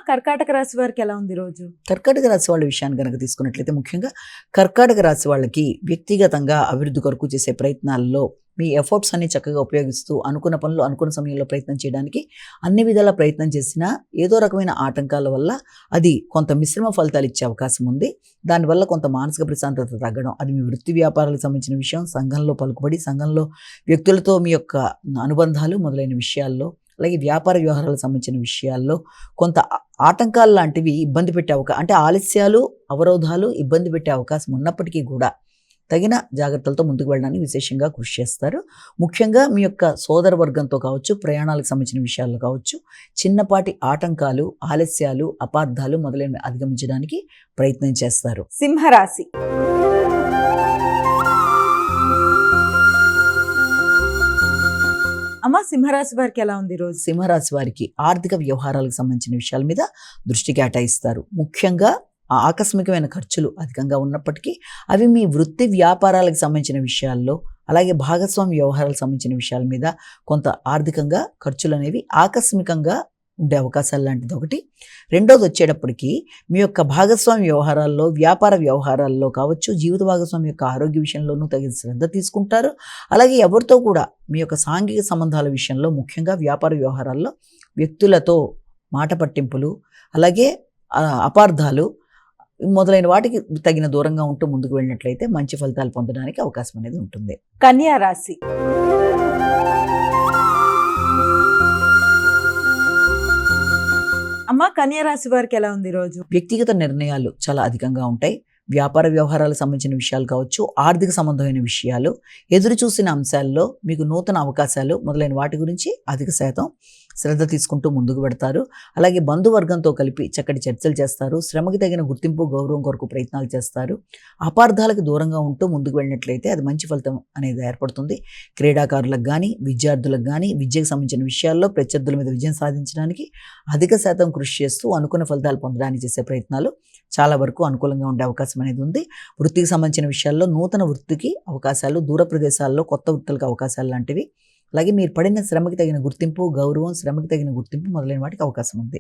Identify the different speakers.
Speaker 1: కర్కాటక రాశి వారికి ఎలా ఉంది రోజు?
Speaker 2: కర్కాటక రాశి వాళ్ళ విషయాన్ని కనుక తీసుకున్నట్లయితే ముఖ్యంగా కర్కాటక రాశి వాళ్ళకి వ్యక్తిగతంగా అభివృద్ధి కొరకు చేసే ప్రయత్నాల్లో మీ ఎఫర్ట్స్ అన్ని చక్కగా ఉపయోగిస్తూ అనుకున్న పనులు అనుకున్న సమయంలో ప్రయత్నం చేయడానికి అన్ని విధాల ప్రయత్నం చేసినా ఏదో రకమైన ఆటంకాల వల్ల అది కొంత మిశ్రమ ఫలితాలు ఇచ్చే అవకాశం ఉంది. దానివల్ల కొంత మానసిక ప్రశాంతత తగ్గడం, అది మీ వృత్తి వ్యాపారాలకు సంబంధించిన విషయం, సంఘంలో పలుకుబడి, సంఘంలో వ్యక్తులతో మీ యొక్క అనుబంధాలు మొదలైన విషయాల్లో, అలాగే వ్యాపార వ్యవహారాలకు సంబంధించిన విషయాల్లో కొంత ఆటంకాలు లాంటివి ఇబ్బంది పెట్టే అంటే ఆలస్యాలు, అవరోధాలు ఇబ్బంది పెట్టే అవకాశం ఉన్నప్పటికీ కూడా తగిన జాగ్రత్తలతో ముందుకు వెళ్ళడానికి విశేషంగా కృషి చేస్తారు. ముఖ్యంగా మీ యొక్క సోదర వర్గంతో కావచ్చు, ప్రయాణాలకు సంబంధించిన విషయాల్లో కావచ్చు, చిన్నపాటి ఆటంకాలు, ఆలస్యాలు, అపార్థాలు మొదలైనవి అధిగమించడానికి ప్రయత్నం చేస్తారు.
Speaker 1: సింహరాశి. అమ్మ, సింహరాశి వారికి ఎలా ఉంది రోజు?
Speaker 2: సింహరాశి వారికి ఆర్థిక వ్యవహారాలకు సంబంధించిన విషయాల మీద దృష్టి కేటాయిస్తారు. ముఖ్యంగా ఆకస్మికమైన ఖర్చులు అధికంగా ఉన్నప్పటికీ అవి మీ వృత్తి వ్యాపారాలకు సంబంధించిన విషయాల్లో, అలాగే భాగస్వామి వ్యవహారాలకు సంబంధించిన విషయాల మీద కొంత ఆర్థికంగా ఖర్చులు అనేవి ఆకస్మికంగా ఉండే అవకాశాలు లాంటిది ఒకటి. రెండోది వచ్చేటప్పటికి మీ యొక్క భాగస్వామి వ్యవహారాల్లో, వ్యాపార వ్యవహారాల్లో కావచ్చు, జీవిత భాగస్వామి యొక్క ఆరోగ్య విషయంలోనూ తగిన శ్రద్ధ తీసుకుంటారు. అలాగే ఎవరితో కూడా మీ యొక్క సాంఘిక సంబంధాల విషయంలో, ముఖ్యంగా వ్యాపార వ్యవహారాల్లో వ్యక్తులతో మాట పట్టింపులు, అలాగే అపార్థాలు మొదలైన వాటికి తగిన దూరంగా ఉంటూ ముందుకు వెళ్ళినట్లయితే మంచి ఫలితాలు పొందడానికి అవకాశం అనేది ఉంటుంది.
Speaker 1: కన్యా రాశి. అమ్మ, కన్యా రాశి వారికి ఎలా ఉంది రోజు?
Speaker 2: వ్యక్తిగత నిర్ణయాలు చాలా అధికంగా ఉంటాయి. వ్యాపార వ్యవహారాలకు సంబంధించిన విషయాలు కావచ్చు, ఆర్థిక సంబంధమైన విషయాలు, ఎదురు చూసిన అంశాల్లో మీకు నూతన అవకాశాలు మొదలైన వాటి గురించి అధిక శాతం శ్రద్ధ తీసుకుంటూ ముందుకు పెడతారు. అలాగే బంధువర్గంతో కలిపి చక్కటి చర్చలు చేస్తారు. శ్రమకి తగిన గుర్తింపు, గౌరవం కొరకు ప్రయత్నాలు చేస్తారు. అపార్థాలకు దూరంగా ఉంటూ ముందుకు వెళ్ళినట్లయితే అది మంచి ఫలితం అనేది ఏర్పడుతుంది. క్రీడాకారులకు కానీ, విద్యార్థులకు కానీ, విద్యకు సంబంధించిన విషయాల్లో ప్రత్యర్థుల మీద విజయం సాధించడానికి అధిక శాతం కృషి చేస్తూ అనుకున్న ఫలితాలు పొందడానికి చేసే ప్రయత్నాలు చాలా వరకు అనుకూలంగా ఉండే అవకాశం అనేది ఉంది. వృత్తికి సంబంధించిన విషయాల్లో నూతన వృత్తికి అవకాశాలు, దూర ప్రదేశాల్లో కొత్త వృత్తులకు అవకాశాలు లాంటివి, అలాగే మీరు పడిన శ్రమకి తగిన గుర్తింపు, గౌరవం, శ్రమకి తగిన గుర్తింపు మొదలైన వాటికి అవకాశం ఉంది.